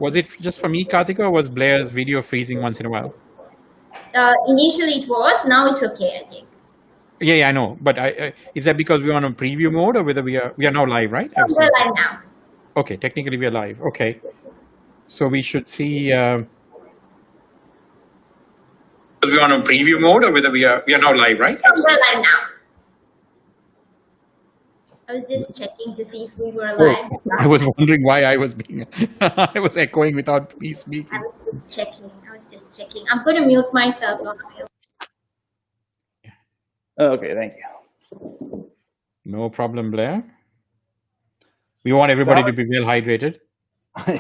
Was it just for me, Karthika, or was Blair's video freezing once in a while? Initially it was. Now it's okay, I think. Yeah, I know. But is that because we're on a preview mode, or whether we are now live, right? We're live now. Okay, technically we are live. Okay, so we should see. We're on a preview mode, or whether we are now live, right? We're live now. I was just checking to see if we were live. I was wondering why I was being I was echoing without me speaking. I was just checking. I'm going to mute myself. Okay, thank you. No problem, Blair. We want everybody to be well hydrated.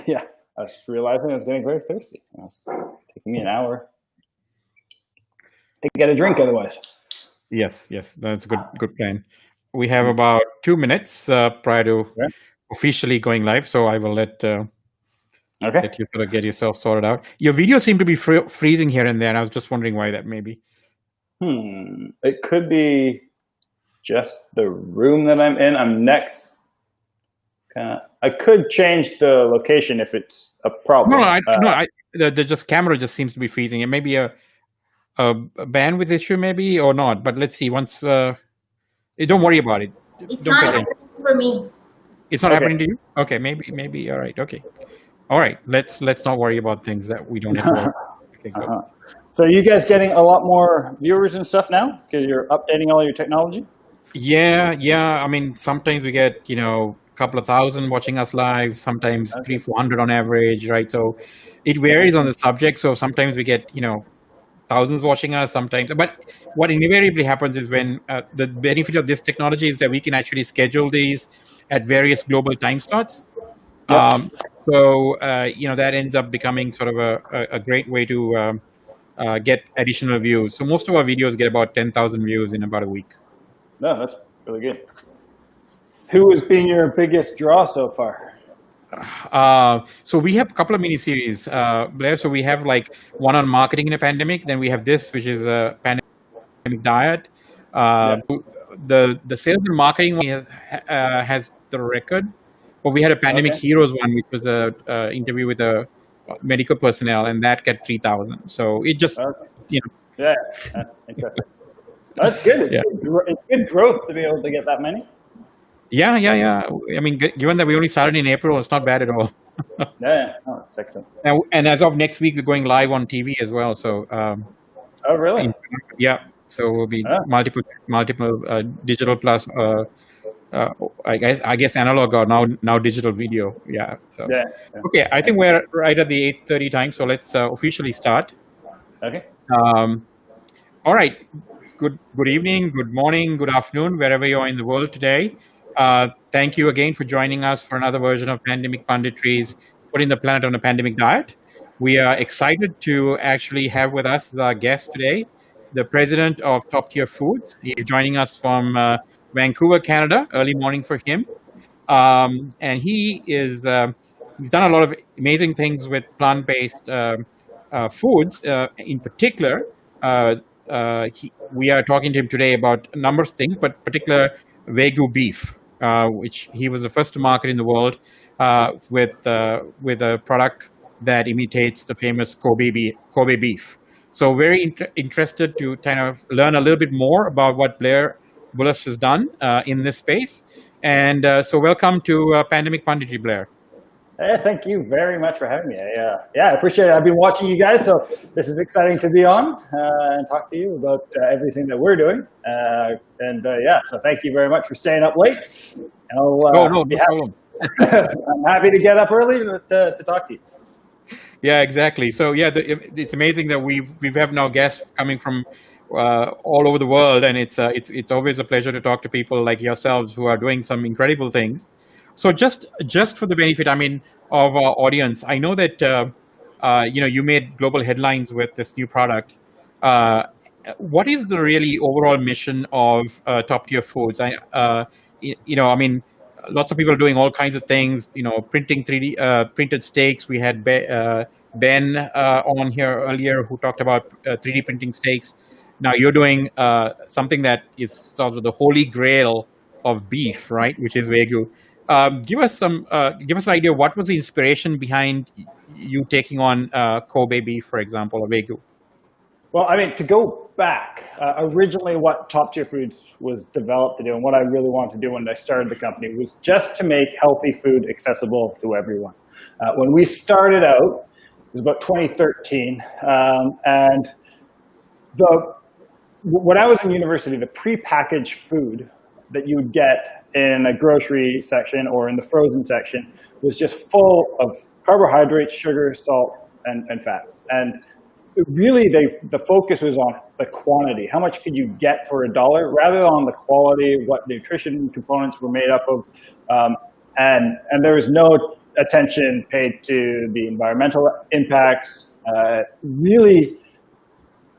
Yeah, I was realizing I was getting very thirsty. It's taking me an hour to get a drink otherwise. Yes, that's a good plan. We have about 2 minutes prior to officially going live, so I will let you sort of get yourself sorted out. Your video seemed to be freezing here and there, and I was just wondering why that may be. It could be just the room that I'm in. I'm next. I could change the location if it's a problem. The camera just seems to be freezing. It may be a bandwidth issue, maybe, or not. But let's see. Once, don't worry about it. It's not happening for me. It's not happening to you. Okay, maybe. All right. Okay. All right. Let's not worry about things that we don't have. Okay, So you guys getting a lot more viewers and stuff now because you're updating all your technology? Yeah. I mean, sometimes we get a couple of thousand watching us live. Sometimes 300-400 on average, right? So it varies on the subject. So sometimes we get thousands watching us. Sometimes, but what invariably happens is when the benefit of this technology is that we can actually schedule these at various global time slots. So that ends up becoming sort of a great way to get additional views. So most of our videos get about 10,000 views in about a week. No, that's really good. Who has been your biggest draw so far? So we have a couple of mini series, Blair. So we have like one on marketing in a pandemic. Then we have this, which is a pandemic diet. The sales and marketing one has the record. But we had a pandemic heroes one, which was a interview with a medical personnel, and that got 3,000. So it just Yeah, interesting. That's good. It's good growth to be able to get that many. Yeah. I mean, given that we only started in April, it's not bad at all. It's excellent. And as of next week, we're going live on TV as well. So. Oh, really? Yeah. So we'll be multiple digital plus. I guess analog or now digital video. Yeah. So. Yeah. Okay, I think we're right at the 8:30 time. So let's officially start. Okay. All right. Good evening, good morning, good afternoon, wherever you are in the world today. Thank you again for joining us for another version of Pandemic Punditry's Putting the Planet on a Pandemic Diet. We are excited to actually have with us as our guest today, the president of Top Tier Foods. He's joining us from Vancouver, Canada, early morning for him. And he's done a lot of amazing things with plant-based foods. In particular, we are talking to him today about a number of things, but particular Wagyu beef, which he was the first to market in the world with a product that imitates the famous Kobe beef. So very interested to kind of learn a little bit more about what Blair Bullus has done in this space. And so welcome to Pandemic Punditry, Blair. Hey, thank you very much for having me. I appreciate it. I've been watching you guys, so this is exciting to be on and talk to you about everything that we're doing. So thank you very much for staying up late. No problem. I'm happy to get up early to talk to you. Yeah, exactly. So it's amazing that we have now guests coming from all over the world, and it's always a pleasure to talk to people like yourselves who are doing some incredible things. So just for the benefit, of our audience, I know that you made global headlines with this new product. What is the really overall mission of Top Tier Foods? Lots of people are doing all kinds of things. Printing 3D printed steaks. We had Ben on here earlier who talked about 3D printing steaks. Now you're doing something that is sort of the holy grail of beef, right? Which is Wagyu. Give us an idea. What was the inspiration behind you taking on Kobe beef, for example, or Wagyu? Well, I mean, to go back, originally what Top Tier Foods was developed to do, and what I really wanted to do when I started the company, was just to make healthy food accessible to everyone. When we started out, it was about 2013, and when I was in university, the prepackaged food that you would get in a grocery section or in the frozen section was just full of carbohydrates, sugar, salt, and fats. And really, the focus was on the quantity. How much could you get for $1, rather than on the quality, what nutrition components were made up of, and there was no attention paid to the environmental impacts. Really,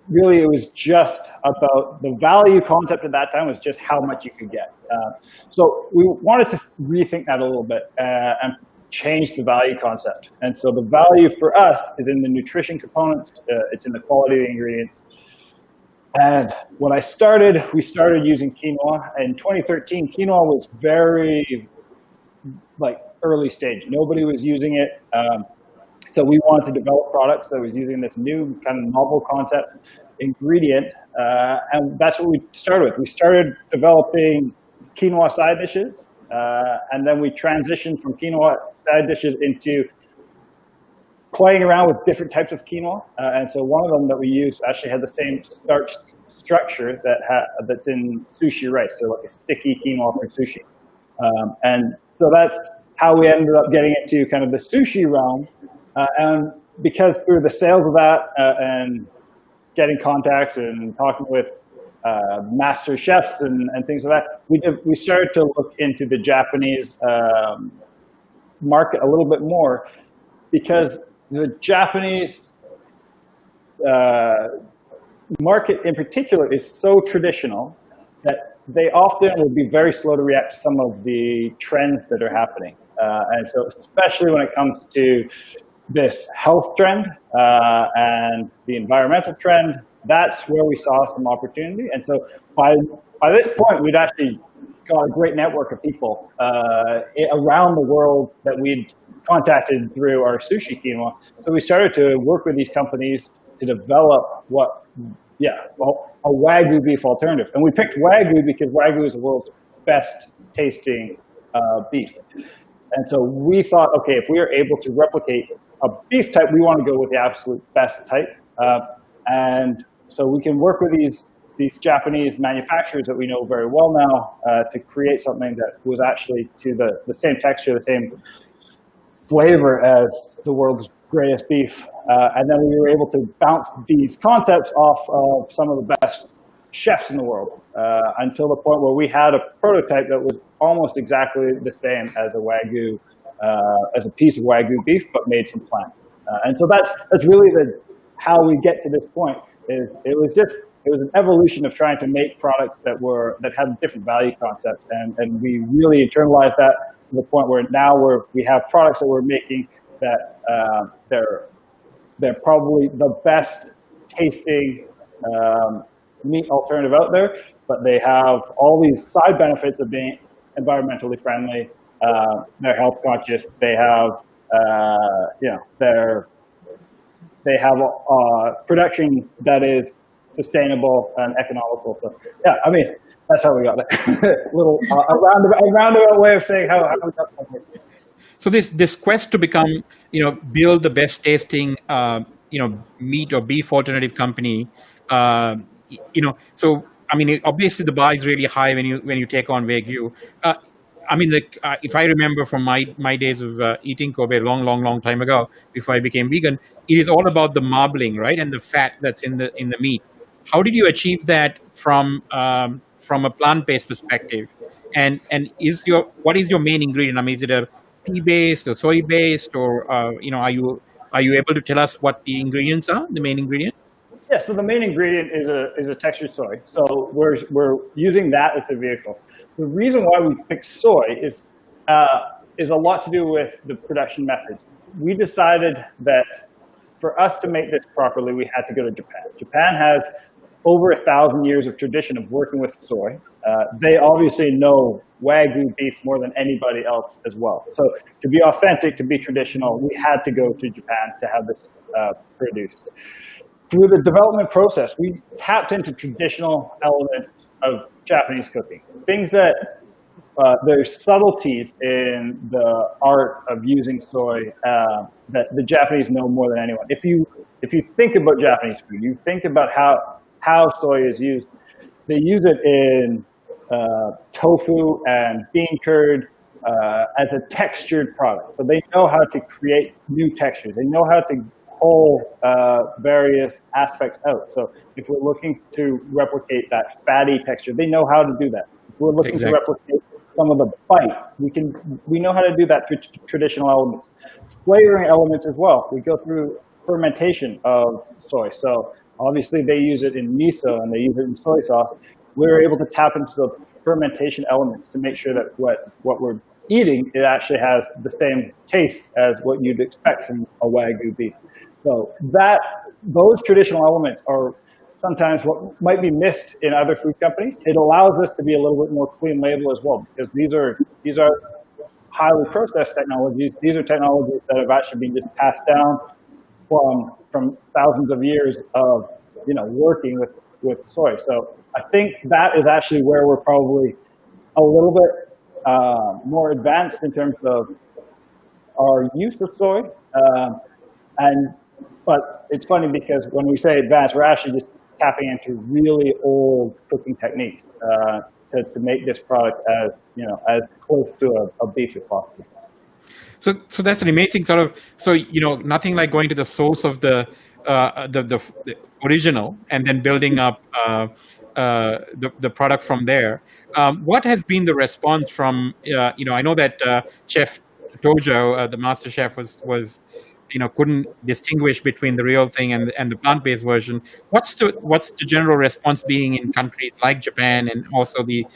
it was just about the value concept at that time was just how much you could get. So we wanted to rethink that a little bit and change the value concept. And so the value for us is in the nutrition components. It's in the quality of the ingredients. And when I started, we started using quinoa. In 2013, quinoa was very early stage. Nobody was using it. So we wanted to develop products that was using this new kind of novel concept ingredient. And that's what we started with. We started developing quinoa side dishes. And then we transitioned from quinoa side dishes into playing around with different types of quinoa. And so one of them that we used actually had the same starch structure that's in sushi rice, so like a sticky quinoa for sushi. And so that's how we ended up getting into kind of the sushi realm. And because through the sales of that and getting contacts and talking with master chefs and things like that, we started to look into the Japanese market a little bit more, because the Japanese market in particular is so traditional that they often will be very slow to react to some of the trends that are happening. And so especially when it comes to this health trend and the environmental trend, that's where we saw some opportunity. And so by this point, we'd actually got a great network of people around the world that we'd contacted through our sushi quinoa. So we started to work with these companies to develop a Wagyu beef alternative. And we picked Wagyu because Wagyu is the world's best tasting beef. And so we thought, okay, if we are able to replicate a beef type, we want to go with the absolute best type. And so we can work with these Japanese manufacturers that we know very well now to create something that was actually to the same texture, the same flavor as the world's greatest beef. And then we were able to bounce these concepts off of some of the best chefs in the world until the point where we had a prototype that was almost exactly the same as a Wagyu, as a piece of Wagyu beef, but made from plants. And so that's really how we get to this point. It was an evolution of trying to make products that had a different value concept, and we really internalized that to the point where now we have products that we're making that they're probably the best tasting meat alternative out there, but they have all these side benefits of being environmentally friendly. They're health conscious. They have they have production that is sustainable and economical. So yeah, I mean, that's how we got it. Little a roundabout way of saying how we got it. So this quest to become, build the best tasting, meat or beef alternative company, so I mean, obviously the bar is really high when you take on Wagyu. I mean, if I remember from my days of eating Kobe long time ago, before I became vegan, it is all about the marbling, right, and the fat that's in the meat. How did you achieve that from a plant-based perspective? And what is your main ingredient? I mean, is it a pea-based or soy-based, or are you able to tell us what the ingredients are? The main ingredient? Yeah, so the main ingredient is a textured soy. So we're using that as a vehicle. The reason why we picked soy is a lot to do with the production methods. We decided that for us to make this properly, we had to go to Japan. Japan has over 1,000 years of tradition of working with soy. They obviously know Wagyu beef more than anybody else as well. So to be authentic, to be traditional, we had to go to Japan to have this produced. Through the development process, we tapped into traditional elements of Japanese cooking, things that there's subtleties in the art of using soy that the Japanese know more than anyone. If you think about Japanese food, you think about how soy is used. They use it in tofu and bean curd as a textured product. So they know how to create new textures. They know how to pull various aspects out. So if we're looking to replicate that fatty texture, they know how to do that. If we're looking to replicate some of the bite, we know how to do that through traditional elements. Flavoring elements as well. We go through fermentation of soy. So obviously they use it in miso and they use it in soy sauce. We're able to tap into the fermentation elements to make sure that what we're eating, it actually has the same taste as what you'd expect from a Wagyu beef. So those traditional elements are sometimes what might be missed in other food companies. It allows us to be a little bit more clean label as well, because these are highly processed technologies. These are technologies that have actually been just passed down from thousands of years of working with soy. So I think that is actually where we're probably a little bit more advanced in terms of our use of soy. But it's funny because when we say advanced, we're actually just tapping into really old cooking techniques to make this product as close to a beef as possible. So that's an amazing sort of, nothing like going to the source of the original and then building up the product from there. What has been the response from, I know that Chef Tojo, the Master Chef, was couldn't distinguish between the real thing and the plant-based version. What's the general response being in countries like Japan and also the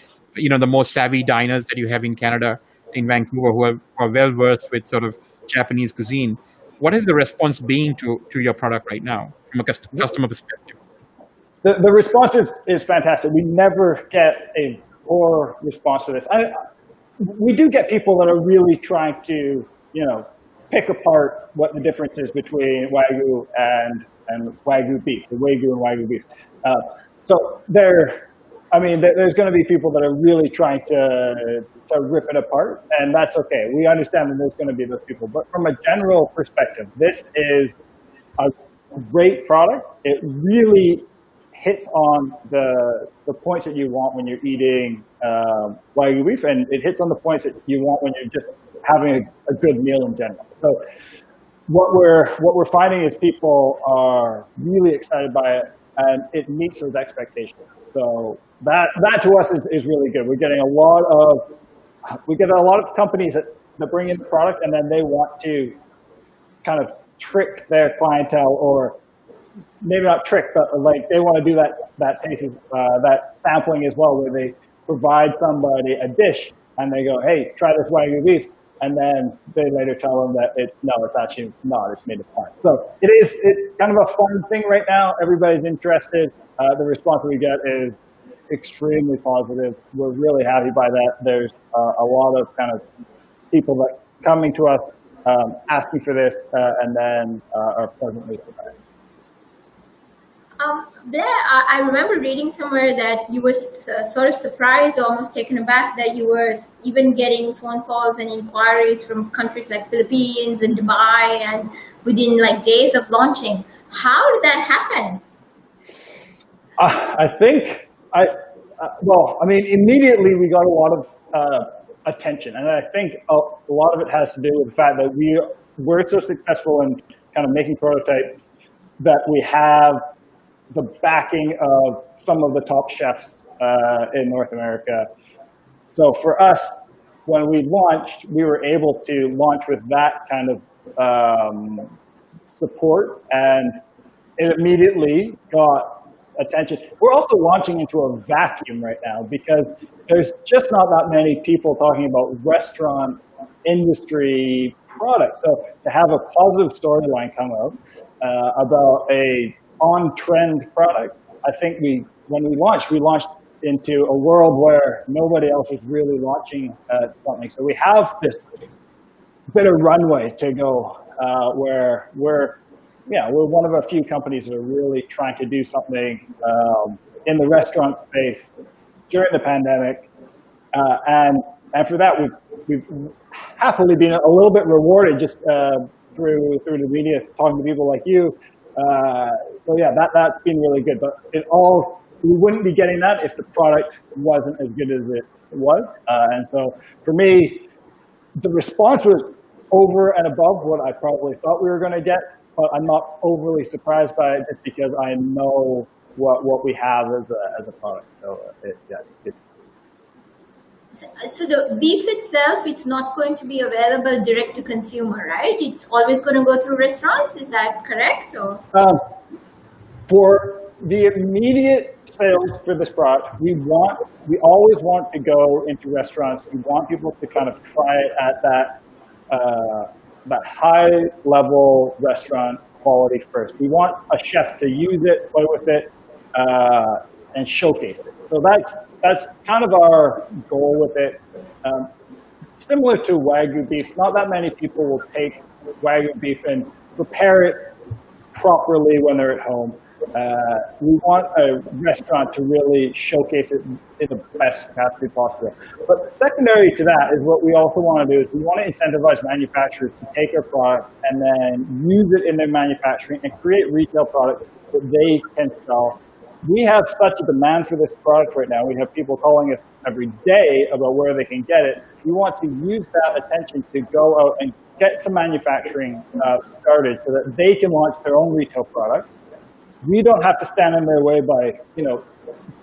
more savvy diners that you have in Canada, in Vancouver, who are well versed with sort of Japanese cuisine? What is the response being to your product right now from a customer perspective? The response is fantastic. We never get a poor response to this. We do get people that are really trying to pick apart what the difference is between Wagyu and Wagyu beef, the Waygu and Wagyu beef. So there's going to be people that are really trying to rip it apart, and that's okay. We understand that there's going to be those people. But from a general perspective, this is a great product. It really hits on the points that you want when you're eating Wagyu beef, and it hits on the points that you want when you're just having a good meal in general. So what we're finding is people are really excited by it, and it meets those expectations. So that to us is really good. We get a lot of companies that bring in the product, and then they want to kind of trick their clientele, or maybe not trick, but like they want to do that tasting, that sampling as well, where they provide somebody a dish and they go, hey, try this Wagyu beef. And then they later tell them that it's actually not, it's made of plant. So it's kind of a fun thing right now. Everybody's interested. The response we get is extremely positive. We're really happy by that. There's a lot of kind of people that coming to us asking for this and then are pleasantly surprised. Blair, I remember reading somewhere that you were sort of surprised, almost taken aback that you were even getting phone calls and inquiries from countries like Philippines and Dubai, and within like days of launching. How did that happen? Immediately we got a lot of attention, and I think a lot of it has to do with the fact that we're so successful in kind of making prototypes that we have the backing of some of the top chefs in North America. So for us, when we launched, we were able to launch with that kind of support, and it immediately got attention. We're also launching into a vacuum right now because there's just not that many people talking about restaurant industry products. So to have a positive storyline come out about a on-trend product, I think when we launched into a world where nobody else is really launching something. So we have this bit of runway to go where we're one of a few companies that are really trying to do something in the restaurant space during the pandemic, and for that we've happily been a little bit rewarded just through the media, talking to people like you. So yeah, that's been really good. But we wouldn't be getting that if the product wasn't as good as it was. And so for me, the response was over and above what I probably thought we were going to get. But I'm not overly surprised by it just because I know what we have as a product. So it's good. So the beef itself, it's not going to be available direct to consumer, right? It's always going to go through restaurants. Is that correct? Or? For the immediate sales for this product, we always want to go into restaurants. We want people to kind of try it at that high level restaurant quality first. We want a chef to use it, play with it, and showcase it. So that's kind of our goal with it. Similar to Wagyu beef, not that many people will take Wagyu beef and prepare it properly when they're at home. We want a restaurant to really showcase it in the best capacity possible. But secondary to that is what we also want to do is we want to incentivize manufacturers to take our product and then use it in their manufacturing and create retail products that they can sell. We have such a demand for this product right now. We have people calling us every day about where they can get it. We want to use that attention to go out and get some manufacturing started so that they can launch their own retail products. We don't have to stand in their way by,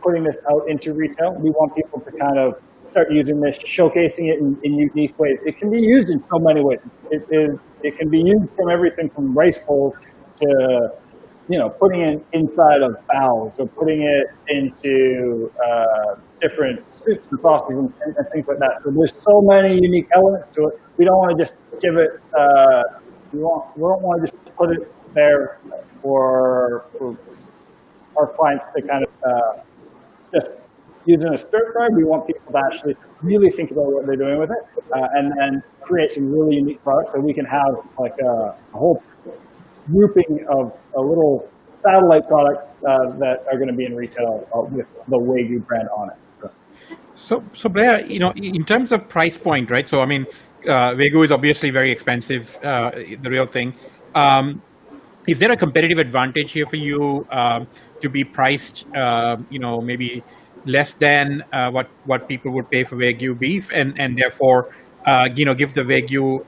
putting this out into retail. We want people to kind of start using this, showcasing it in unique ways. It can be used in so many ways. It can be used from everything from rice bowls to, putting it inside of bowls or putting it into different soups and sauces and things like that. So there's so many unique elements to it. We don't want to just give it, we don't want to just put it there for our clients to kind of just use in a stir fry. We want people to actually really think about what they're doing with it and then create some really unique products so we can have like a whole grouping of little satellite products that are going to be in retail with the Waygu brand on it. So Blair, in terms of price point, right? So I mean, Wagyu is obviously very expensive, the real thing. Is there a competitive advantage here for you to be priced, maybe less than what people would pay for Wagyu beef, and therefore, give the Wagyu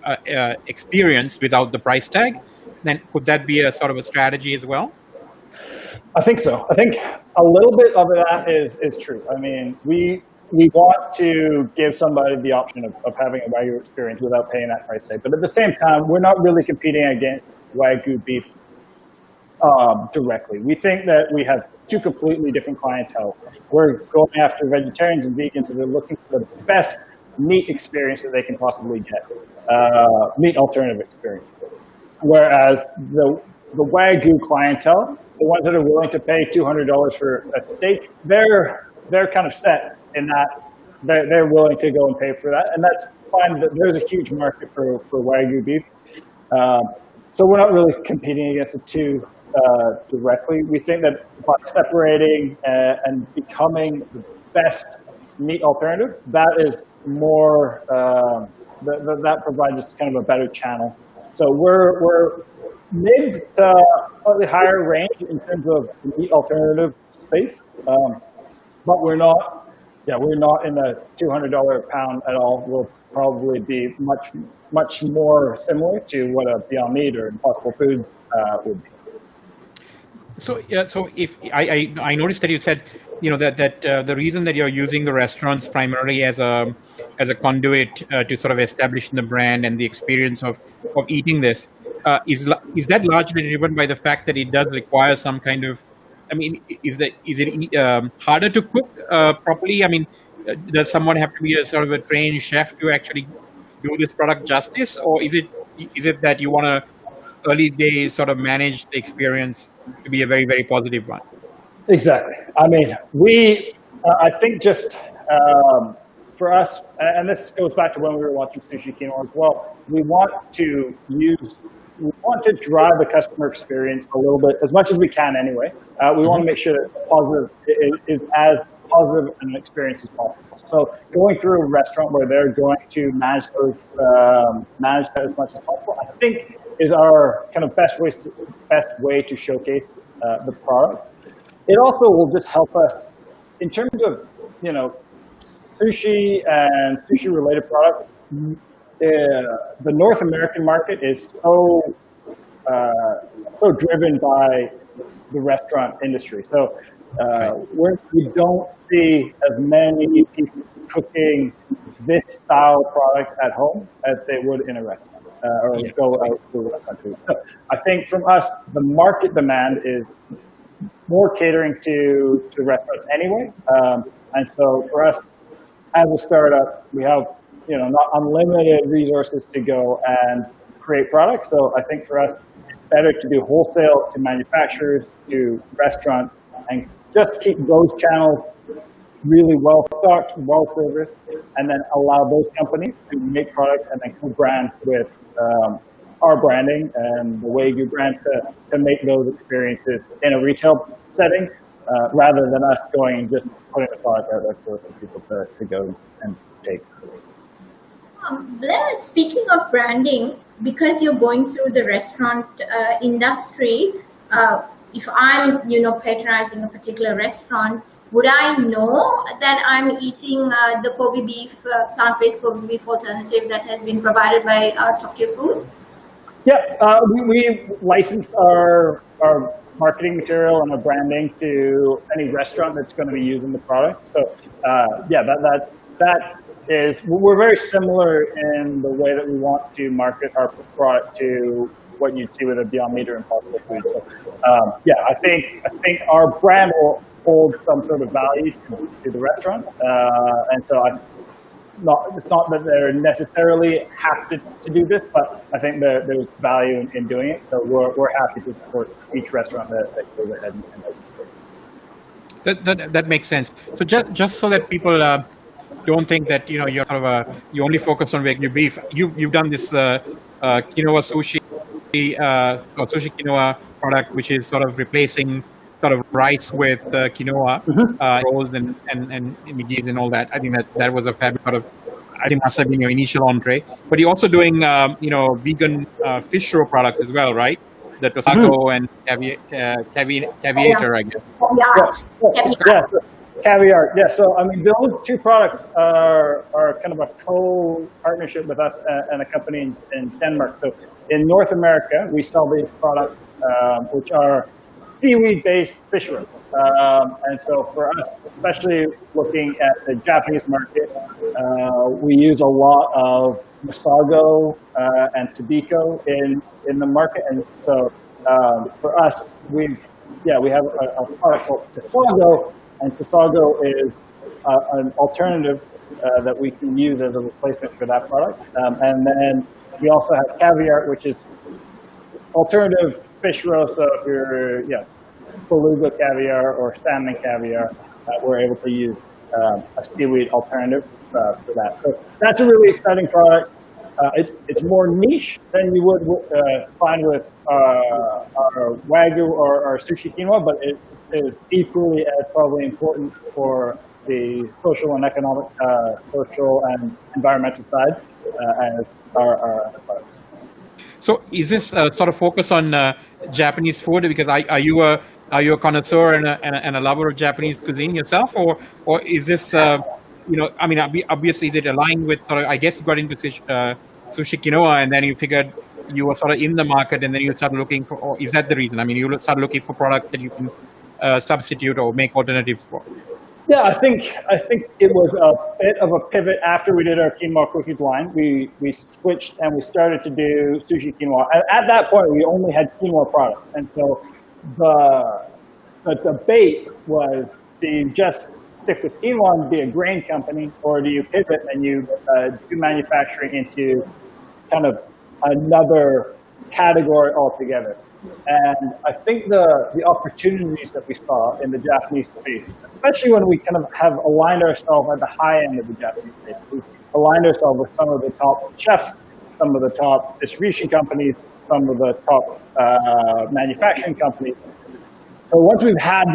experience without the price tag? Then could that be a sort of a strategy as well? I think so. I think a little bit of that is true. I mean, we want to give somebody the option of having a Wagyu experience without paying that price tag. But at the same time, we're not really competing against Wagyu beef directly. We think that we have two completely different clientele. We're going after vegetarians and vegans, and they're looking for the best meat experience that they can possibly get, meat alternative experience. Whereas the Wagyu clientele, the ones that are willing to pay $200 for a steak, they're kind of set in that they're willing to go and pay for that, and that's fine. There's a huge market for Wagyu beef, so we're not really competing against the two directly. We think that by separating and becoming the best meat alternative, that is more that provides us kind of a better channel. So we're mid to slightly higher range in terms of the meat alternative space, but we're not in the $200 a pound at all. We'll probably be much more similar to what a Beyond Meat or Impossible Foods would be. So if I noticed that you said that the reason that you're using the restaurants primarily as a conduit to sort of establish the brand and the experience of eating this is that largely driven by the fact that it does require some kind of, I mean, is it harder to cook properly? I mean, does someone have to be a sort of a trained chef to actually do this product justice, or is it that you want to early days sort of manage the experience to be a very, very positive one? Exactly. I mean, I think just for us, and this goes back to when we were launching Sushi Quinoa as well, we want to drive the customer experience a little bit, as much as we can anyway. We want to make sure that positive is as positive an experience as possible. So going through a restaurant where they're going to manage that as much as possible, I think is our kind of best way to showcase the product. It also will just help us in terms of, sushi and sushi related products. The North American market is so driven by the restaurant industry. So we don't see as many people cooking this style product at home as they would in a restaurant or go out to a country. So I think from us, the market demand is more catering to restaurants anyway. And so for us, as a startup, we have not unlimited resources to go and create products. So I think for us, it's better to do wholesale to manufacturers, to restaurants, and just keep those channels really well stocked, well serviced, and then allow those companies to make products and then co-brand with our branding and the Waygu brand to make those experiences in a retail setting, rather than us going and just putting the product out there for people to go and take. Blair, speaking of branding, because you're going through the restaurant industry, if I'm, patronizing a particular restaurant, would I know that I'm eating the Kobe beef, plant-based Kobe beef alternative that has been provided by Top Tier Foods? Yeah, we license our marketing material and our branding to any restaurant that's going to be using the product. So that is, we're very similar in the way that we want to market our product to what you'd see with a Beyond Meat or Impossible Foods. So I think our brand will hold some sort of value to the restaurant, and so it's not that they necessarily have to do this, but I think there's value in doing it. So we're happy to support each restaurant that goes ahead and does it. That makes sense. So just so that people don't think that you're sort of you only focus on Wagyu beef. You've done this quinoa sushi or sushi quinoa product, which is sort of replacing sort of rice with quinoa rolls and nigis and all that. I think that was a fabulous sort of, I think must have been your initial entree. But you're also doing vegan fish roe products as well, right? The Tosago and caviar, I guess. Caviar. Yeah. So I mean, those two products are kind of a co-partnership with us and a company in Denmark. So in North America, we sell these products, which are seaweed-based fish roe. And so for us, especially looking at the Japanese market, we use a lot of Masago and Tobiko in the market. And so for us, we have a product called Tosago, and Tosago is an alternative that we can use as a replacement for that product. And then we also have caviar, which is alternative fish roe. So if you're beluga caviar or salmon caviar, we're able to use a seaweed alternative for that. So that's a really exciting product. It's more niche than you would find with our Wagyu or our sushi quinoa, but it is equally as probably important for the social and economic, social and environmental side as our other products. So is this sort of focus on Japanese food? Because are you a connoisseur and a lover of Japanese cuisine yourself, or is this obviously is it aligned with sort of, I guess you got into sushi quinoa and then you figured you were sort of in the market and then you started looking for, or is that the reason? I mean, you started looking for products that you can substitute or make alternatives for. Yeah, I think it was a bit of a pivot after we did our quinoa cookies line. We switched and we started to do sushi quinoa. At that point, we only had quinoa products, and so the debate was: do you just stick with quinoa and be a grain company, or do you pivot and you do manufacturing into kind of another category altogether. And I think the opportunities that we saw in the Japanese space, especially when we kind of have aligned ourselves at the high end of the Japanese space, we aligned ourselves with some of the top chefs, some of the top distribution companies, some of the top manufacturing companies. So once we've had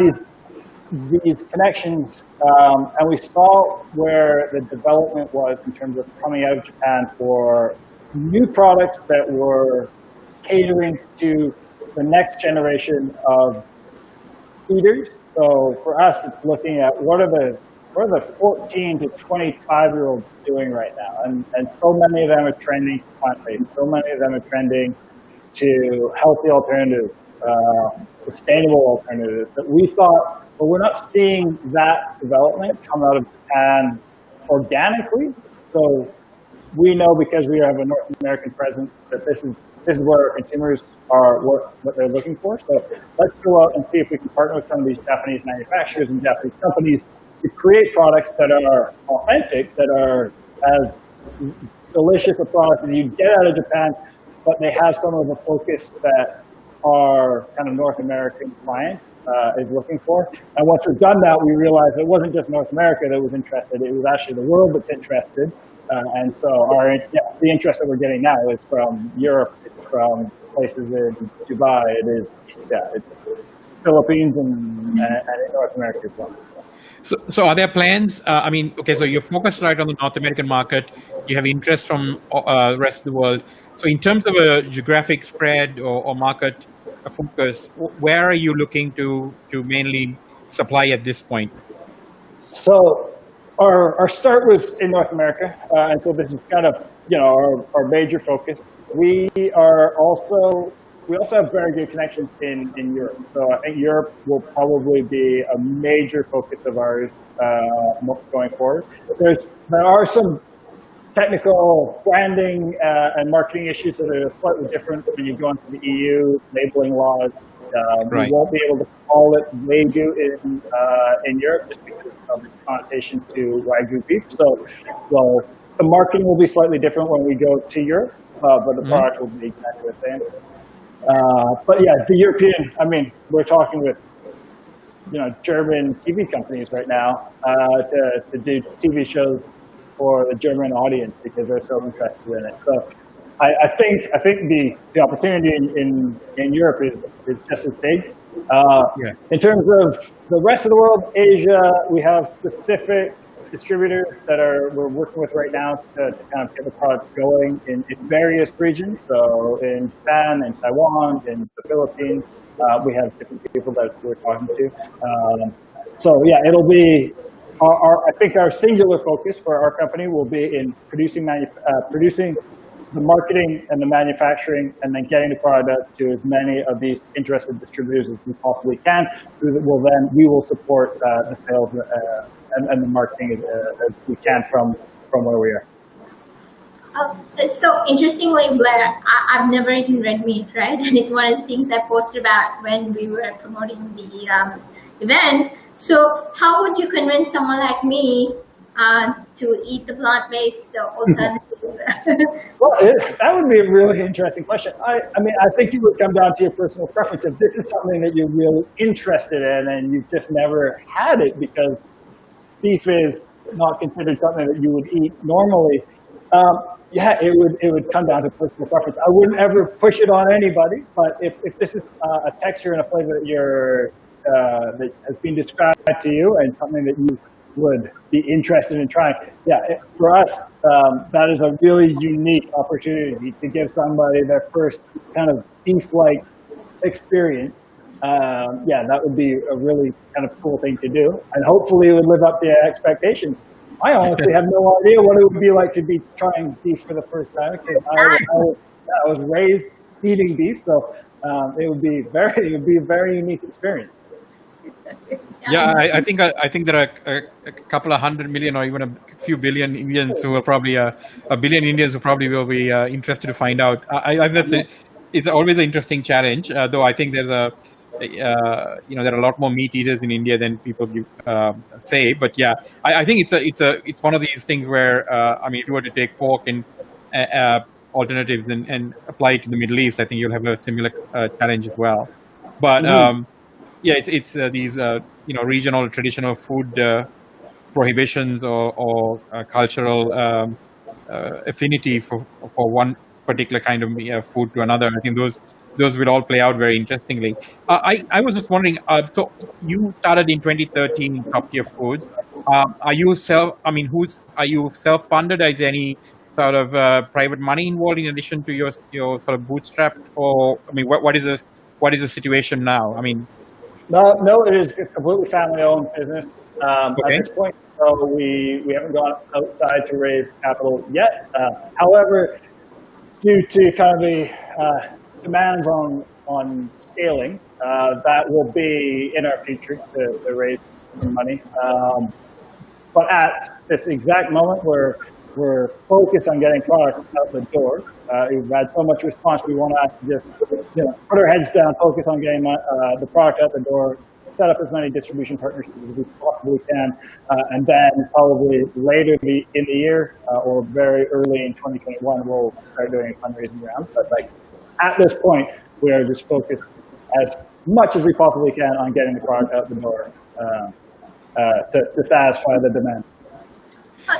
these connections, and we saw where the development was in terms of coming out of Japan for new products that were catering to the next generation of eaters. So for us, it's looking at what are the 14 to 25-year-olds doing right now, and so many of them are trending plant-based. So many of them are trending to healthy alternatives, sustainable alternatives that we thought, but we're not seeing that development come out of Japan organically. So we know, because we have a North American presence, that this is where our consumers are, what they're looking for. So let's go out and see if we can partner with some of these Japanese manufacturers and Japanese companies to create products that are authentic, that are as delicious a product as you get out of Japan, but they have some of the focus that our kind of North American client is looking for. And once we've done that, we realized it wasn't just North America that was interested, it was actually the world that's interested. And so the interest that we're getting now is from Europe, it's from places in Dubai, it's Philippines and in North America as well. So are there plans? So you're focused right on the North American market. You have interest from the rest of the world. So in terms of a geographic spread or market focus, where are you looking to mainly supply at this point? So our start was in North America, and so this is kind of our major focus. We also have very good connections in Europe. So I think Europe will probably be a major focus of ours going forward. There are some technical branding and marketing issues that are slightly different when you go into the EU, labeling laws. Right. We won't be able to call it Waygu in Europe just because of its connotation to Wagyu beef. So the marketing will be slightly different when we go to Europe, but the product will be exactly the same. But yeah, the European, we're talking with German TV companies right now to do TV shows for the German audience because they're so interested in it. So I think the opportunity in Europe is just as big. In terms of the rest of the world, Asia, we have specific distributors that we're working with right now to kind of get the product going in various regions. So in Japan, in Taiwan, in the Philippines, we have different people that we're talking to. It'll be I think our singular focus for our company will be in producing the marketing and the manufacturing, and then getting the product out to as many of these interested distributors as we possibly can. We will support the sales and the marketing as we can from where we are. So interestingly, Blair, I've never eaten red meat, right? And it's one of the things I posted about when we were promoting the event. So how would you convince someone like me to eat the plant-based alternative? Well, that would be a really interesting question. I think it would come down to your personal preference. If this is something that you're really interested in and you've just never had it because beef is not considered something that you would eat normally, it would come down to personal preference. I wouldn't ever push it on anybody, but if this is a texture and a flavor that has been described to you and something that you would be interested in trying, for us, that is a really unique opportunity to give somebody their first kind of beef-like experience. That would be a really kind of cool thing to do, and hopefully it would live up to the expectations. I honestly have no idea what it would be like to be trying beef for the first time. I was raised eating beef, so it would be a very unique experience. I think there are a couple of 100 million or even a few billion Indians who are probably a billion Indians who probably will be interested to find out. It's always an interesting challenge, though I think there's there are a lot more meat eaters in India than people say. But I think it's one of these things where if you were to take pork and alternatives and apply it to the Middle East, I think you'll have a similar challenge as well. But yeah, it's these regional traditional food prohibitions or cultural affinity for one particular kind of food to another. I think those will all play out very interestingly. I was just wondering. So you started in 2013, Top Tier Foods. Are you are you self-funded? Is there any sort of private money involved in addition to your sort of bootstrapped? Or I mean, what is the situation now? I mean, No, it is a completely family-owned business. Okay. At this point, so we haven't gone outside to raise capital yet. However, due to kind of the demands on scaling, that will be in our future to raise some money. But at this exact moment, we're focused on getting product out the door. We've had so much response, we want to just put our heads down, focus on getting the product out the door, set up as many distribution partnerships as we possibly can, and then probably later in the year or very early in 2021, we'll start doing a fundraising round. But like at this point, we are just focused as much as we possibly can on getting the product out the door to satisfy the demand.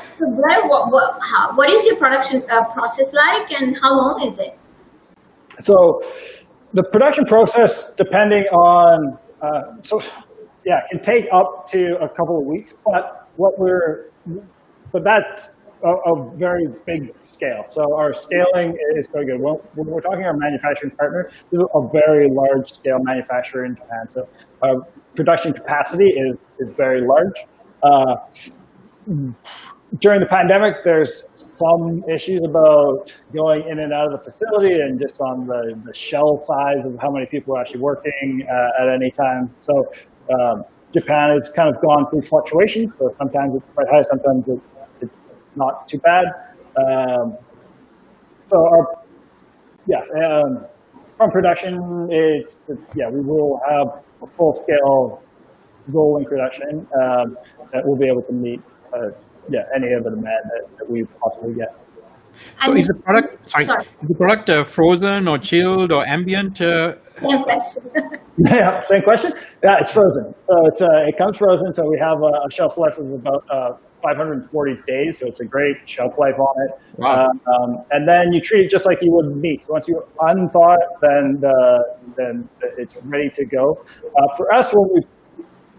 So Blair, what is your production process like, and how long is it? So the production process, depending on, can take up to a couple of weeks, but that's a very big scale. So our scaling is very good. When we're talking our manufacturing partner, this is a very large scale manufacturer in Japan. So production capacity is very large. During the pandemic, there's some issues about going in and out of the facility and just on the shell size of how many people are actually working at any time. So Japan has kind of gone through fluctuations. So sometimes it's quite high, sometimes it's not too bad. From production, we will have a full scale rolling production that will be able to meet any of the demand that we possibly get. So is the product frozen or chilled or ambient? Same question. Yeah, same question. Yeah, it's frozen. So it comes frozen. So we have a shelf life of about 540 days. So it's a great shelf life on it. Wow. And then you treat it just like you would meat. Once you unthaw it, then it's ready to go. For us,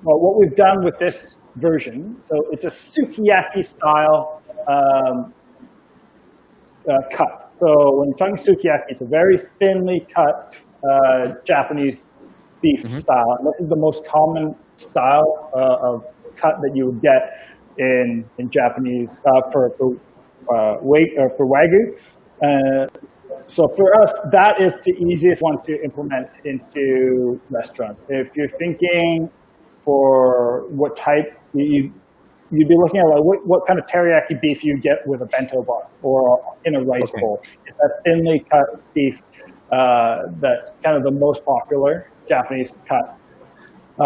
what we've done with this version, so it's a sukiyaki style cut. So when you're talking sukiyaki, it's a very thinly cut Japanese beef style. And this is the most common style of cut that you would get in Japanese for Wagyu. So for us, that is the easiest one to implement into restaurants. If you're thinking for what type, you'd be looking at like what kind of teriyaki beef you get with a bento box or in a rice bowl. It's a thinly cut beef that's kind of the most popular Japanese cut.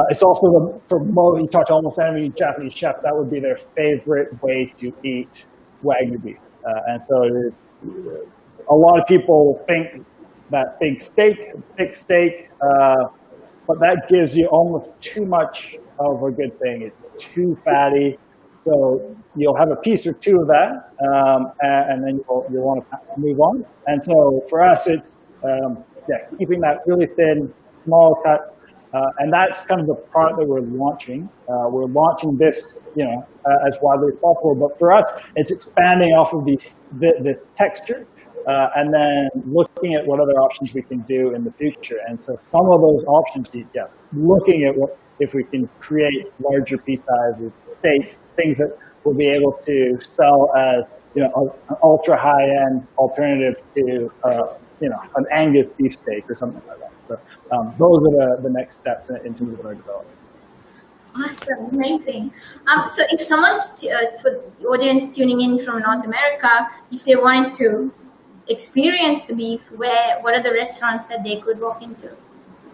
It's also you talk to almost any Japanese chef, that would be their favorite way to eat Wagyu beef. And so it is, a lot of people think that thick steak, but that gives you almost too much of a good thing. It's too fatty. So you'll have a piece or two of that, and then you'll want to move on. And so for us, it's keeping that really thin, small cut. And that's kind of the product that we're launching. We're launching this, as widely as possible. But for us, it's expanding off of this texture, and then looking at what other options we can do in the future. And so some of those options, looking at if we can create larger piece sizes, steaks, things that we'll be able to sell as an ultra high-end alternative to an Angus beef steak or something like that. So those are the next steps in terms of our development. Awesome, amazing. So if someone's, for the audience tuning in from North America, if they wanted to experience the beef, what are the restaurants that they could walk into?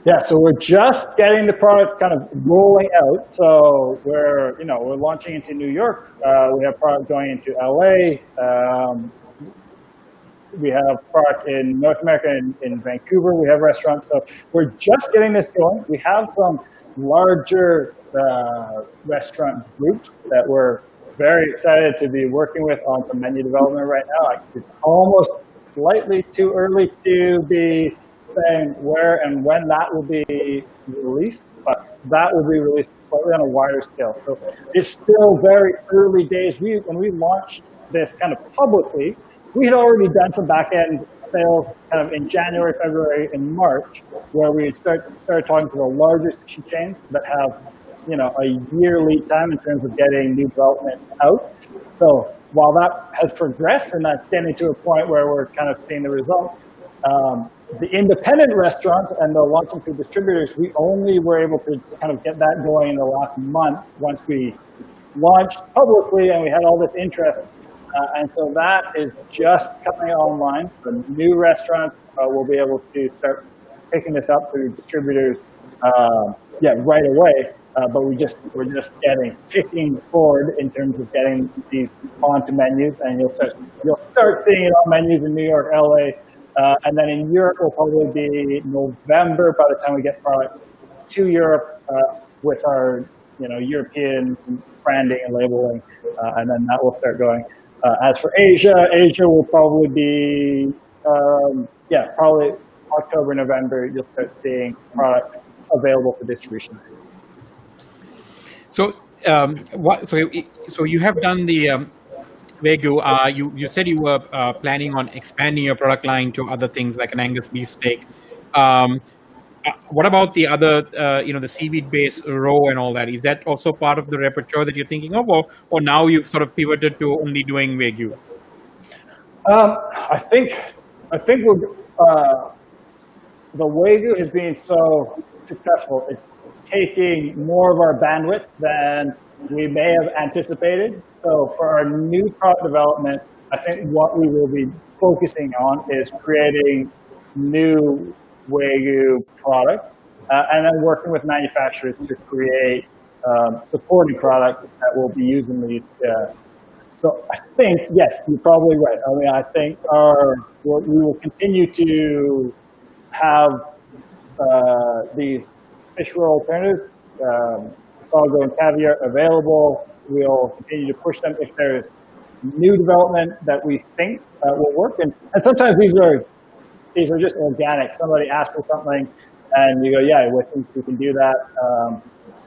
Yeah, so we're just getting the product kind of rolling out. So we're launching into New York. We have product going into LA. We have product in North America, in Vancouver. We have restaurants. So we're just getting this going. We have some larger restaurant groups that we're very excited to be working with on some menu development right now. Like, it's almost slightly too early to be saying where and when that will be released, but that will be released slightly on a wider scale. So it's still very early days. When we launched this kind of publicly, we had already done some back-end sales kind of in January, February, and March, where we started talking to the largest sushi chains that have, you know, a year lead time in terms of getting new development out. So while that has progressed and that's getting to a point where we're kind of seeing the results, the independent restaurants and the launching through distributors, we only were able to kind of get that going in the last month once we launched publicly and we had all this interest. And so that is just coming online. The new restaurants will be able to start picking this up through distributors right away. But we're just kicking forward in terms of getting these onto menus, and you'll start seeing it on menus in New York, LA, and then in Europe will probably be November by the time we get product to Europe with our European branding and labeling, and then that will start going. As for Asia will probably be probably October, November. You'll start seeing product available for distribution. So, so you have done the Wagyu. You said you were planning on expanding your product line to other things like an Angus beef steak. What about the other, the seaweed-based roe and all that? Is that also part of the repertoire that you're thinking of, or now you've sort of pivoted to only doing Wagyu? I think the Wagyu has been so successful. It's taking more of our bandwidth than we may have anticipated. So for our new product development, I think what we will be focusing on is creating new Wagyu products and then working with manufacturers to create supporting products that will be using these. So I think, yes, you're probably right. I mean, I think we will continue to have these fish roe alternatives, salgo and caviar available. We'll continue to push them if there's new development that we think will work. And sometimes these are just organic. Somebody asks for something, and you go, "Yeah, we think we can do that."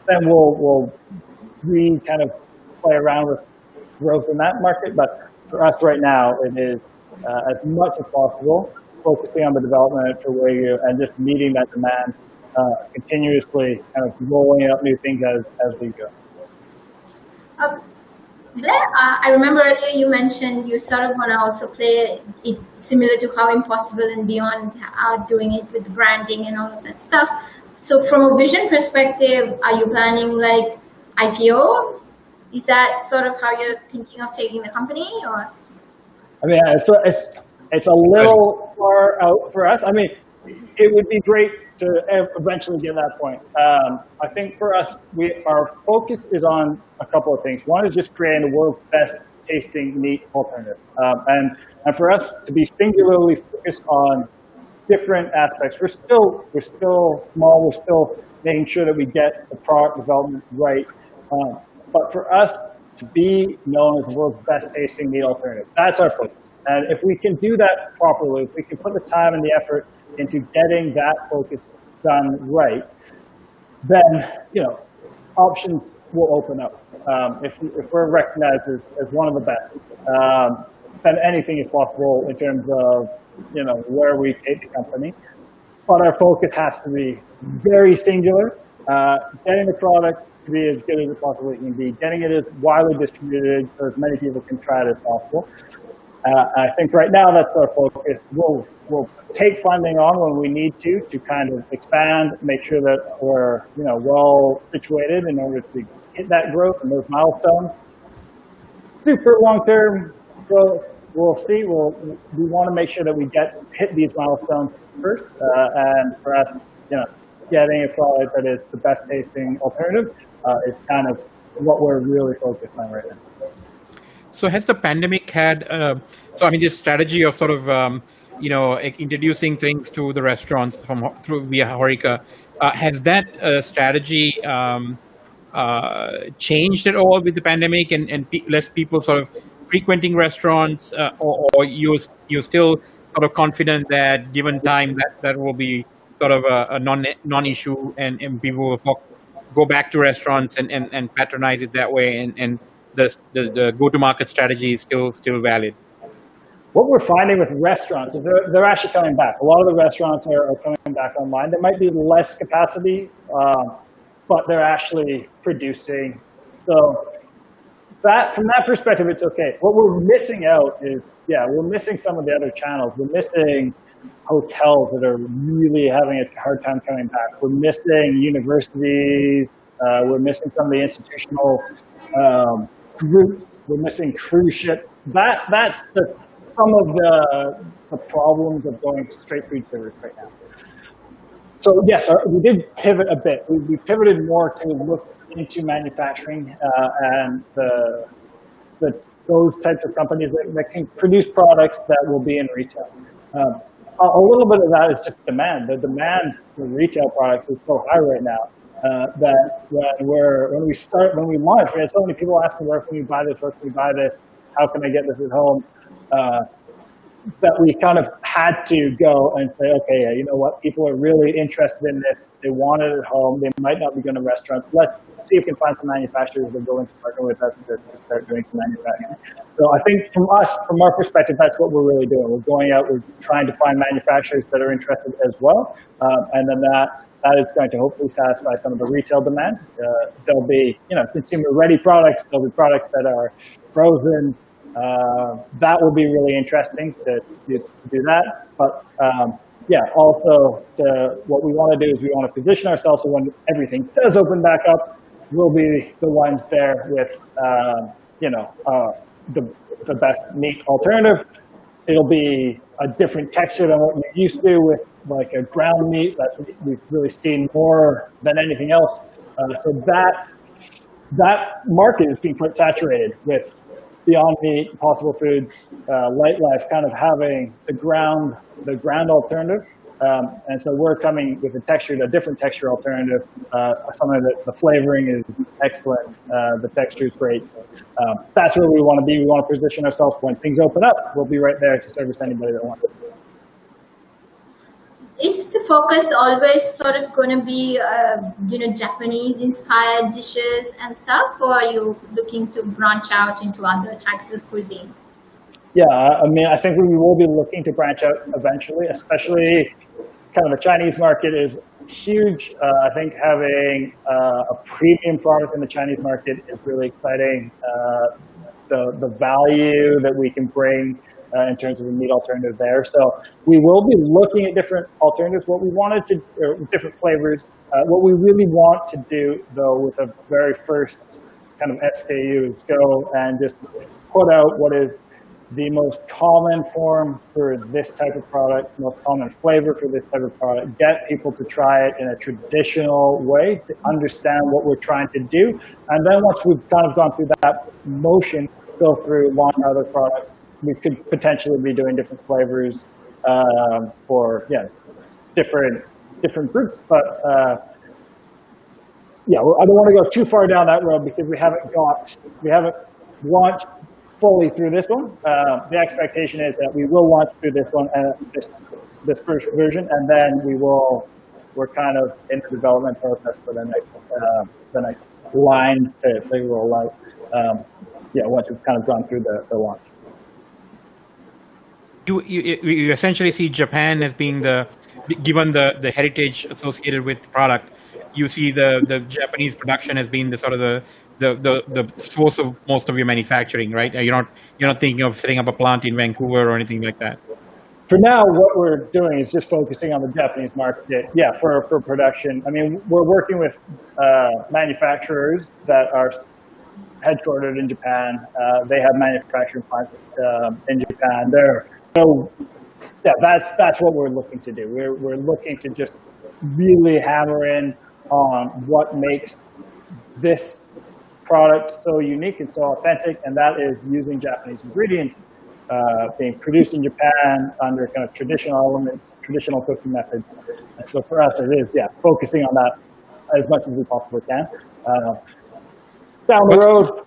Then we'll kind of play around with growth in that market. But for us right now, it is as much as possible focusing on the development for Wagyu and just meeting that demand. Continuously kind of rolling out new things as we go. Blair, I remember earlier you mentioned you sort of want to also play it similar to How Impossible and Beyond, doing it with branding and all of that stuff. So from a vision perspective, are you planning like IPO? Is that sort of how you're thinking of taking the company, or? I mean, it's a little far out for us. I mean, it would be great to eventually get to that point. I think for us, our focus is on a couple of things. One is just creating the world's best tasting meat alternative. And for us to be singularly focused on different aspects, we're still small, we're still making sure that we get the product development right. But for us to be known as the world's best tasting meat alternative, that's our focus. And if we can do that properly, if we can put the time and the effort into getting that focus done right, then options will open up. If we're recognized as one of the best, then anything is possible in terms of where we take the company. But our focus has to be very singular, getting the product to be as good as it possibly can be, getting it as widely distributed so as many people can try it as possible. I think right now that's our focus. We'll take funding on when we need to kind of expand, make sure that we're well situated in order to hit that growth and those milestones. Super long-term growth, we'll see. We want to make sure that we hit these milestones first, and for us, getting a product that is the best tasting alternative is kind of what we're really focused on right now. So has the pandemic had, so I mean, this strategy of sort of, introducing things to the restaurants through via Horeca, has that strategy changed at all with the pandemic and less people sort of frequenting restaurants, or you're still sort of confident that given time that will be sort of a non-issue and people will go back to restaurants and patronize it that way and the go-to-market strategy is still valid? What we're finding with restaurants is they're actually coming back. A lot of the restaurants are coming back online. There might be less capacity, but they're actually producing. So from that perspective, it's okay. What we're missing out is, we're missing some of the other channels. We're missing hotels that are really having a hard time coming back. We're missing universities. We're missing some of the institutional groups. We're missing cruise ships. That's some of the problems of going straight food service right now. So yes, we did pivot a bit. We pivoted more to look into manufacturing and those types of companies that can produce products that will be in retail. A little bit of that is just demand. The demand for retail products is so high right now that when we launch, we had so many people asking, where can we buy this? Where can we buy this? How can I get this at home? That we kind of had to go and say, okay, you know what? People are really interested in this. They want it at home. They might not be going to restaurants. Let's see if we can find some manufacturers that are willing to partner with us to start doing some manufacturing. So I think from our perspective, that's what we're really doing. We're going out, we're trying to find manufacturers that are interested as well. And then that is going to hopefully satisfy some of the retail demand. There'll be, consumer-ready products. There'll be products that are frozen. That will be really interesting to do that. But also what we want to do is we want to position ourselves so when everything does open back up, we'll be the ones there with the best meat alternative. It'll be a different texture than what we're used to with like a ground meat. That's what we've really seen more than anything else. So that market is being quite saturated with Beyond Meat, Impossible Foods, Light Life, kind of having the ground alternative. And so we're coming with a different texture alternative, something that the flavoring is excellent, the texture is great. So, that's where we want to be. We want to position ourselves when things open up. We'll be right there to service anybody that wants it. Is the focus always sort of going to be, Japanese-inspired dishes and stuff, or are you looking to branch out into other types of cuisine? Yeah, I mean, I think we will be looking to branch out eventually, especially kind of the Chinese market is huge. I think having a premium product in the Chinese market is really exciting. The value that we can bring in terms of a meat alternative there. So we will be looking at different alternatives. Different flavors. What we really want to do, though, with a very first kind of SKU is go and just put out what is the most common form for this type of product, most common flavor for this type of product, get people to try it in a traditional way, to understand what we're trying to do. And then once we've kind of gone through that motion, go through launch other products, we could potentially be doing different flavors for different groups. But I don't want to go too far down that road because we haven't launched fully through this one. The expectation is that we will launch through this one, this first version, and then we're kind of in the development process for the next lines to roll out. Once we've kind of gone through the launch. You essentially see Japan as being given the heritage associated with the product, you see the Japanese production as being the sort of the source of most of your manufacturing, right? You're not thinking of setting up a plant in Vancouver or anything like that. For now, what we're doing is just focusing on the Japanese market. Yeah, for production. I mean, we're working with manufacturers that are headquartered in Japan. They have manufacturing plants in Japan. That's what we're looking to do. We're looking to just really hammer in on what makes this product so unique and so authentic, and that is using Japanese ingredients, being produced in Japan under kind of traditional elements, traditional cooking methods. And so for us, it is, focusing on that as much as we possibly can. Down the road,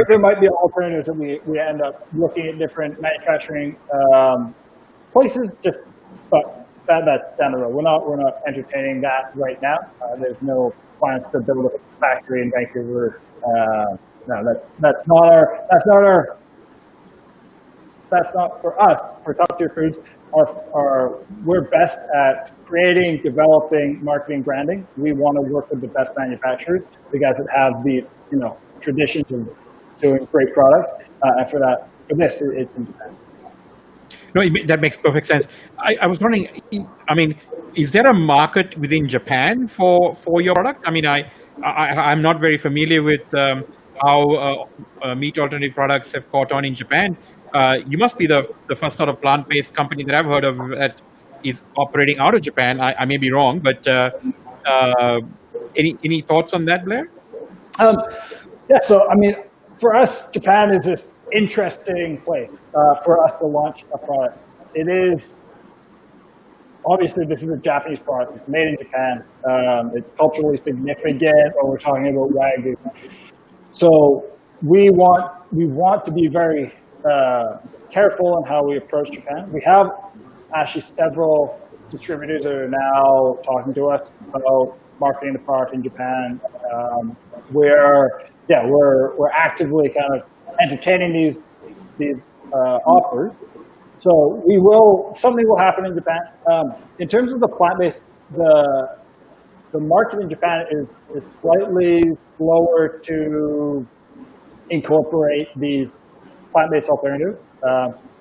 there might be alternatives that we end up looking at different manufacturing places. But that's down the road. We're not entertaining that right now. There's no plans to build a factory in Vancouver. No, that's not for us. For Top Tier Foods, we're best at creating, developing, marketing, branding. We want to work with the best manufacturers, the guys that have these, traditions of doing great products. And for this, it's in Japan. No, that makes perfect sense. I was wondering, is there a market within Japan for your product? I'm not very familiar with how meat alternative products have caught on in Japan. You must be the first sort of plant-based company that I've heard of that is operating out of Japan. I may be wrong, but any thoughts on that, Blair? So for us, Japan is this interesting place for us to launch a product. It is, obviously, this is a Japanese product. It's made in Japan. It's culturally significant, or we're talking about Wagyu. So we want to be very careful in how we approach Japan. We have actually several distributors that are now talking to us about marketing the product in Japan. We're actively kind of entertaining these offers. So something will happen in Japan. In terms of the plant-based, the market in Japan is slightly slower to incorporate these plant-based alternatives.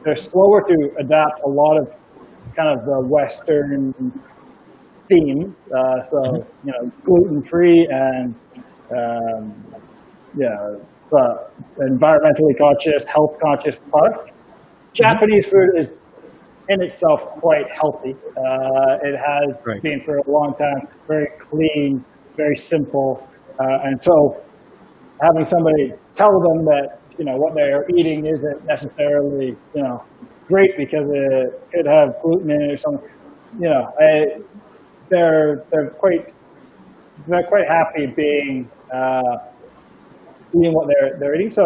They're slower to adapt a lot of kind of the Western themes. Gluten-free and environmentally conscious, health conscious product. Japanese food is in itself quite healthy. It has been for a long time, very clean, very simple. And so having somebody tell them that, what they're eating isn't necessarily, great because it could have gluten in it or something, they're quite happy being what they're eating. So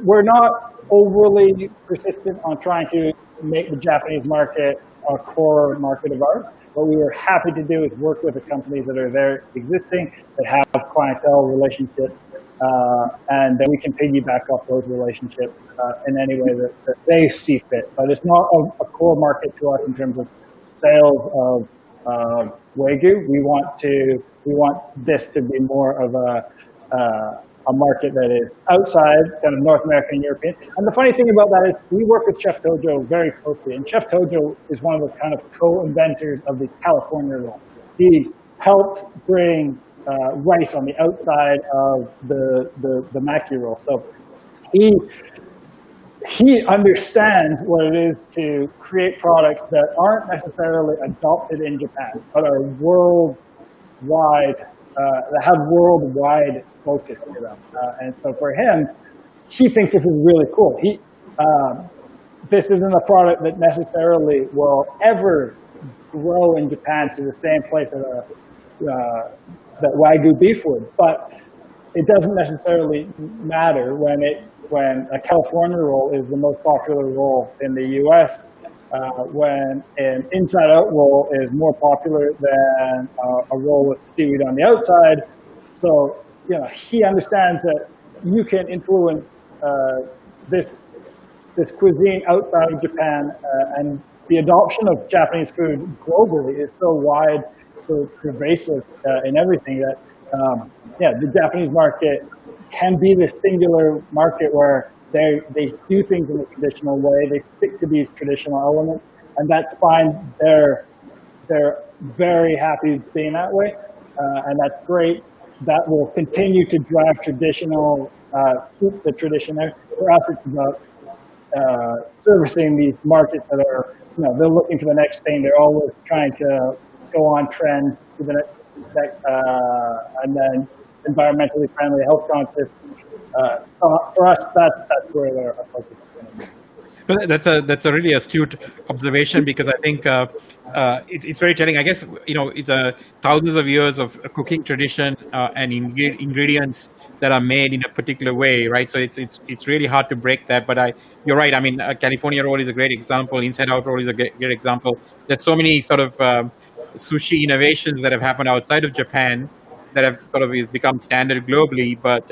we're not overly persistent on trying to make the Japanese market a core market of ours. What we were happy to do is work with the companies that are there existing, that have clientele relationships, and then we can piggyback off those relationships in any way that they see fit. But it's not a core market to us in terms of sales of Wagyu. We want this to be more of a market that is outside kind of North American and European. And the funny thing about that is we work with Chef Tojo very closely, and Chef Tojo is one of the kind of co-inventors of the California roll. He helped bring rice on the outside of the maki roll. So he understands what it is to create products that aren't necessarily adopted in Japan, but are worldwide, that have worldwide focus to them. And so for him, he thinks this is really cool. This isn't a product that necessarily will ever grow in Japan to the same place that Wagyu beef would, but it doesn't necessarily matter when a California roll is the most popular roll in the U.S., when an inside-out roll is more popular than a roll with seaweed on the outside. So, he understands that you can influence this cuisine outside of Japan, and the adoption of Japanese food globally is so wide, so pervasive in everything that, the Japanese market can be this singular market where they do things in a traditional way. They stick to these traditional elements, and that's fine. They're very happy being that way, and that's great. That will continue to drive traditional, keep the tradition there. For us, it's about servicing these markets that are, they're looking for the next thing. They're always trying to go on trend to the next, and then environmentally friendly, health conscious. So for us, that's where our focus is going to be. But that's a really astute observation, because I think it's very telling. I guess it's thousands of years of cooking tradition and ingredients that are made in a particular way, right? So it's really hard to break that. But you're right. I mean, California roll is a great example. Inside Out roll is a great example. There's so many sort of sushi innovations that have happened outside of Japan that have sort of become standard globally, but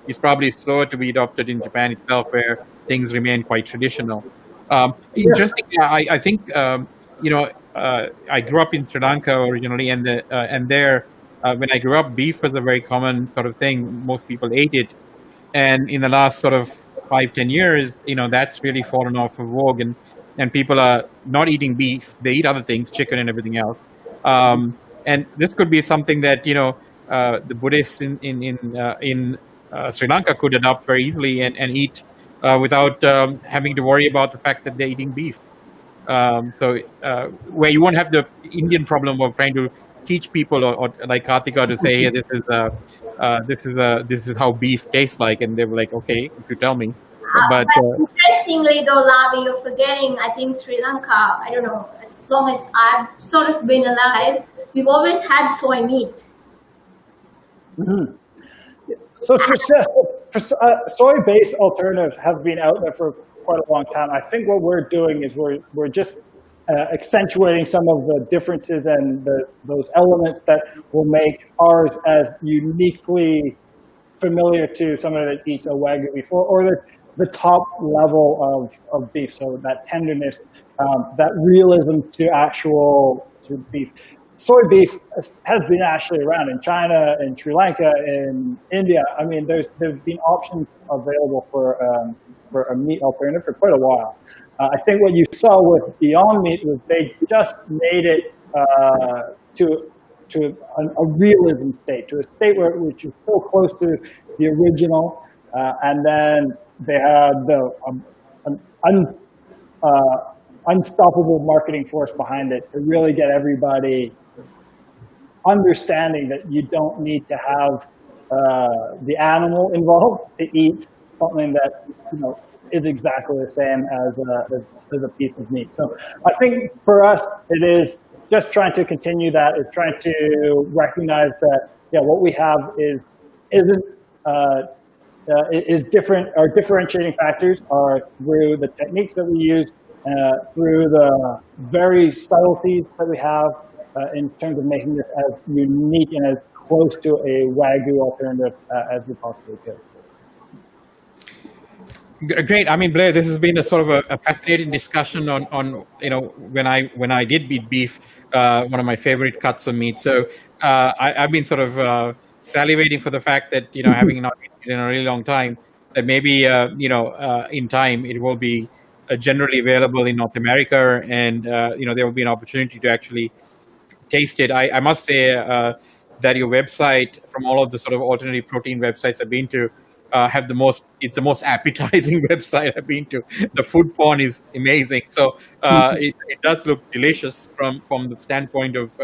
it's probably slower to be adopted in Japan itself, where things remain quite traditional. Interesting. I think I grew up in Sri Lanka originally, and there when I grew up, beef was a very common sort of thing. Most people ate it, and in the last sort of 5-10 years, that's really fallen off of vogue, and people are not eating beef. They eat other things, chicken and everything else. And this could be something that the Buddhists in Sri Lanka could adopt very easily and eat without having to worry about the fact that they're eating beef. Where you won't have the Indian problem of trying to teach people, or like Kartika, to say, hey, this is how beef tastes like, and they were like, okay, if you tell me. But interestingly, though, Lavi, you're forgetting, I think Sri Lanka, I don't know, as long as I've sort of been alive, we've always had soy meat. Mm-hmm. So soy-based alternatives have been out there for quite a long time. I think what we're doing is we're just accentuating some of the differences and those elements that will make ours as uniquely familiar to somebody that eats a Wagyu beef, or the top level of beef. So that tenderness, that realism to beef. Soy beef has been actually around in China, in Sri Lanka, in India. I mean, there's been options available for a meat alternative for quite a while. I think what you saw with Beyond Meat was they just made it to a realism state, to a state which is so close to the original, and then they had an unstoppable marketing force behind it to really get everybody understanding that you don't need to have the animal involved to eat something that is exactly the same as a piece of meat. So I think for us, it is just trying to continue that. It's trying to recognize that what we have is different. Our differentiating factors are through the techniques that we use, through the very subtleties that we have in terms of making this as unique and as close to a Wagyu alternative as we possibly could. Great. I mean, Blair, this has been a sort of a fascinating discussion on when I did eat beef, one of my favorite cuts of meat. So I've been sort of salivating for the fact that having not eaten it in a really long time, that maybe in time it will be generally available in North America, and there will be an opportunity to actually taste it. I must say that your website, from all of the sort of alternative protein websites I've been to, it's the most appetizing website I've been to. The food porn is amazing. So it does look delicious from the standpoint of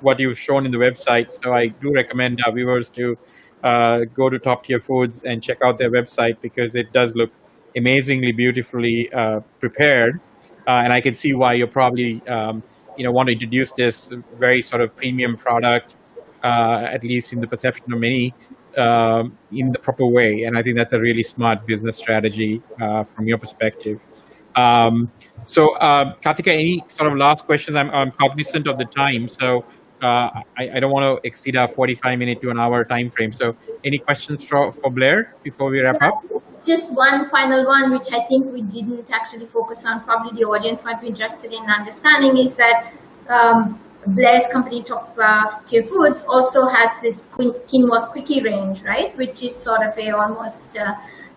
what you've shown in the website. So I do recommend our viewers to go to Top Tier Foods and check out their website, because it does look amazingly beautifully prepared. And I can see why you're probably want to introduce this very sort of premium product, at least in the perception of many, in the proper way. And I think that's a really smart business strategy from your perspective. So Kartika, any sort of last questions? I'm cognizant of the time, so I don't want to exceed our 45-minute to an hour time frame. So any questions for Blair before we wrap up? Just one final one, which I think we didn't actually focus on, probably the audience might be interested in understanding, is that Blair's company, Top Tier Foods, also has this quinoa quickie range, right? Which is sort of a almost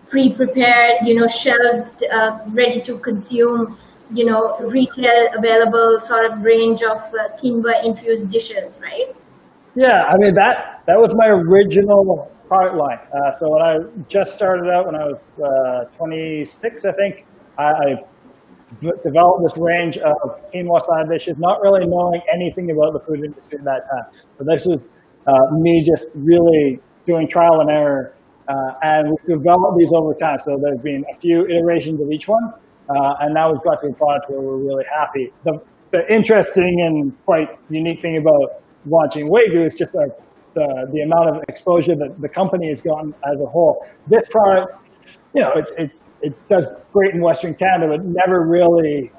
pre-prepared, shelved, ready to consume, retail available sort of range of quinoa infused dishes, right? Yeah, I mean that was my original product line. So when I just started out, when I was 26, I think, I developed this range of quinoa side dishes, not really knowing anything about the food industry at that time. So this was me just really doing trial and error, and we've developed these over time. So there's been a few iterations of each one, and now we've got to a product where we're really happy. The interesting and quite unique thing about launching Waygu is just the amount of exposure that the company has gotten as a whole. This product, it does great in Western Canada, but never really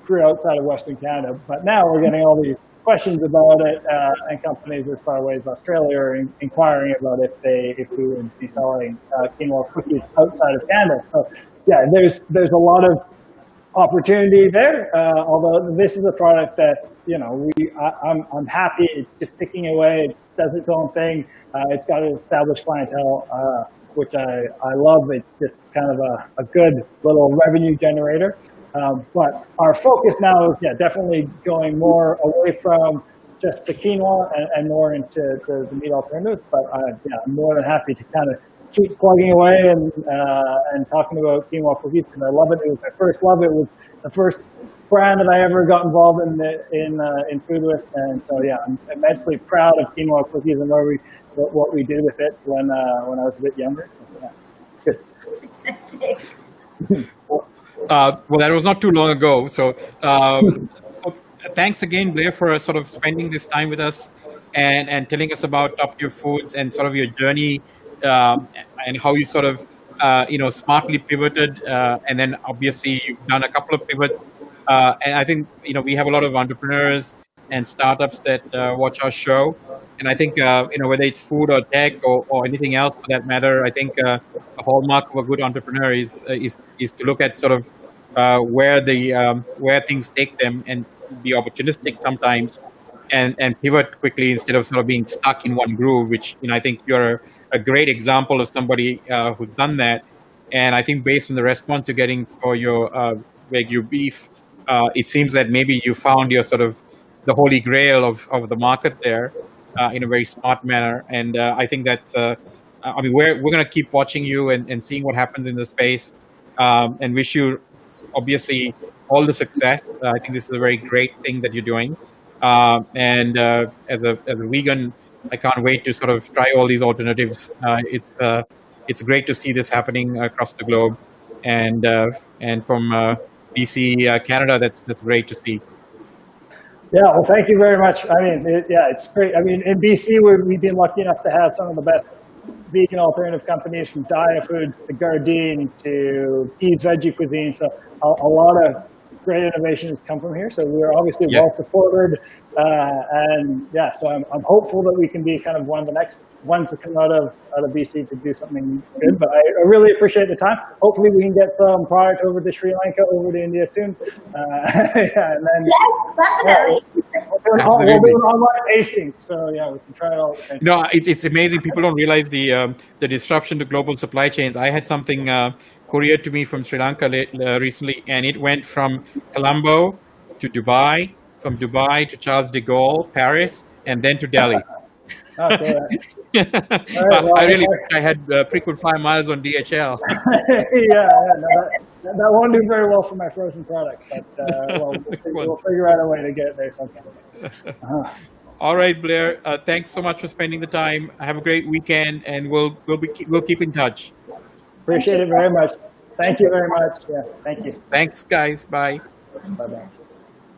grew outside of Western Canada. But now we're getting all these questions about it, and companies as far away as Australia are inquiring about if we would be selling quinoa cookies outside of Canada. So yeah, there's a lot of opportunity there. Although this is a product that I'm happy. It's just ticking away. It does its own thing. It's got an established clientele, which I love. It's just kind of a good little revenue generator. But our focus now is definitely going more away from just the quinoa and more into the meat alternatives. But I'm more than happy to kind of keep plugging away and talking about quinoa cookies because I love it. It was my first love. It was the first brand that I ever got involved in food with, and so I'm immensely proud of quinoa cookies and what we did with it when I was a bit younger. So, good. Well, that was not too long ago. So thanks again, Blair, for sort of spending this time with us and telling us about Top Tier Foods and sort of your journey and how you sort of, smartly pivoted. And then obviously you've done a couple of pivots. And I think, we have a lot of entrepreneurs and startups that watch our show. And I think, whether it's food or tech or anything else for that matter, I think a hallmark of a good entrepreneur is to look at sort of where things take them and be opportunistic sometimes and pivot quickly instead of sort of being stuck in one groove, which, I think you're a great example of somebody who's done that. And I think based on the response you're getting for your Wagyu beef, it seems that maybe you found your sort of the holy grail of the market there in a very smart manner. And I think that's, we're going to keep watching you and seeing what happens in the space and wish you obviously all the success. I think this is a very great thing that you're doing. And as a vegan, I can't wait to sort of try all these alternatives. It's great to see this happening across the globe, and from BC, Canada, that's great to see. Yeah, well, thank you very much. It's great. In BC, we've been lucky enough to have some of the best vegan alternative companies, from Dia Foods to Gardein to Eve's Veggie Cuisine. So a lot of great innovations come from here. So we're obviously well supported, so I'm hopeful that we can be kind of one of the next ones to come out of BC to do something good. But I really appreciate the time. Hopefully we can get some product over to Sri Lanka, over to India soon. And then Definitely. we'll do an online tasting. So we can try it all. It's amazing. People don't realize the disruption to global supply chains. I had something couriered to me from Sri Lanka recently, and it went from Colombo to Dubai, from Dubai to Charles de Gaulle, Paris, and then to Delhi. Okay. I had frequent flyer miles on DHL. That won't do very well for my frozen product, but we'll figure out a way to get it there sometime. All right, Blair. Thanks so much for spending the time. Have a great weekend, and we'll keep in touch. Appreciate it very much. Thank you very much. Yeah, thank you. Thanks, guys. Bye. Bye-bye.